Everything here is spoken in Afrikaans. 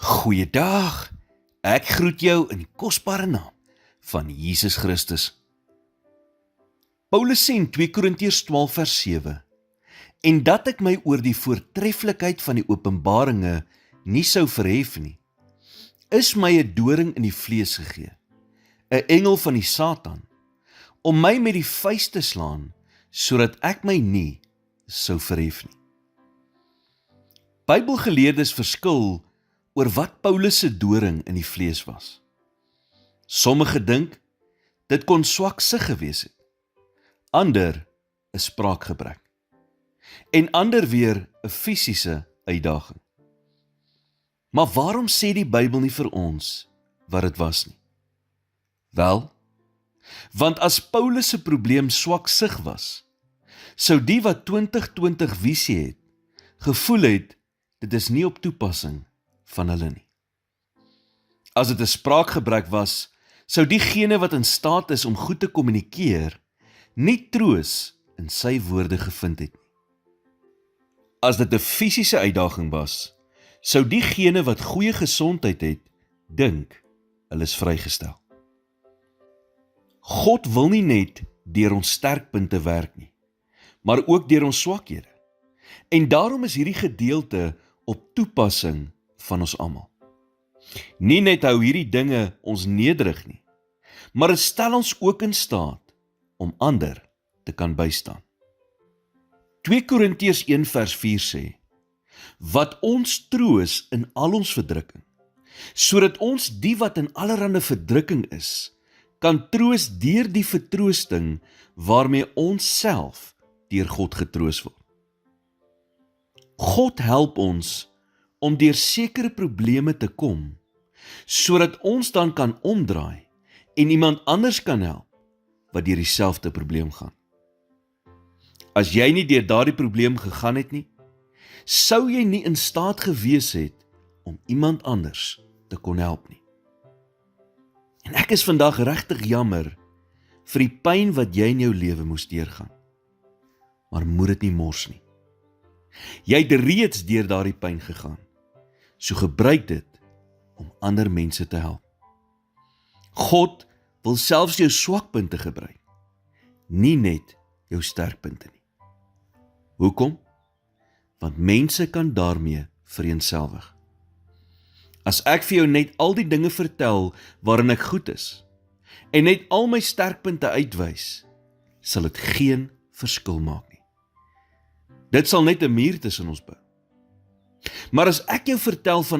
Goeiedag, ek groet jou in die kosbare naam van Jesus Christus. Paulus sê in 2 Korintiërs 12 vers 7, en dat ek my oor die voortreffelikheid van die openbaringe nie sou verhef nie, is my 'n doring in die vlees gegee, 'n engel van die Satan, om my met die vuis te slaan, sodat ek my nie sou verhef nie. Bybelgeleerdes verskil oor wat Paulus se doring in die vlees was. Sommige dink, dit kon swaksig gewees het. Ander, 'n spraakgebrek. En ander weer, 'n fisiese uitdaging. Maar waarom sê die Bybel nie vir ons wat dit was nie? Wel, want as Paulus se probleem swaksig was, sou die wat 2020 visie het, gevoel het, dit is nie op toepassing van hulle nie. As dit 'n spraakgebrek was, sou diegene wat in staat is om goed te kommunikeer, nie troos in sy woorde gevind het nie. As dit 'n fisiese uitdaging was, sou diegene wat goeie gesondheid het, dink, hulle is vrygestel. God wil nie net deur ons sterkpunte werk nie, maar ook deur ons swakhede. En daarom is hierdie gedeelte op toepassing van ons almal. Nie net hou hierdie dinge ons nederig nie, maar dit stel ons ook in staat om ander te kan bystaan. 2 Korintiërs 1 vers 4 sê, wat ons troos in al ons verdrukking, sodat ons die wat in allerhande verdrukking is, kan troos deur die vertroosting waarmee ons self deur God getroos word. God help ons om deur sekere probleme te kom, sodat ons dan kan omdraai en iemand anders kan help wat deur dieselfde probleem gaan. As jy nie deur daardie probleem gegaan het nie, sou jy nie in staat gewees het om iemand anders te kon help nie. En ek is vandag regtig jammer vir die pyn wat jy in jou lewe moes deurgaan. Maar moet dit nie mors nie. Jy het reeds deur daardie pyn gegaan, so gebruik dit om ander mense te help. God wil selfs jou swakpunte gebruik, nie net jou sterkpunte nie. Hoekom? Want mense kan daarmee vereenselwig. As ek vir jou net al die dinge vertel waarin ek goed is, en net al my sterkpunte uitwys, sal dit geen verskil maak nie. Dit sal net 'n muur tussen ons bou. Maar as ek jou vertel van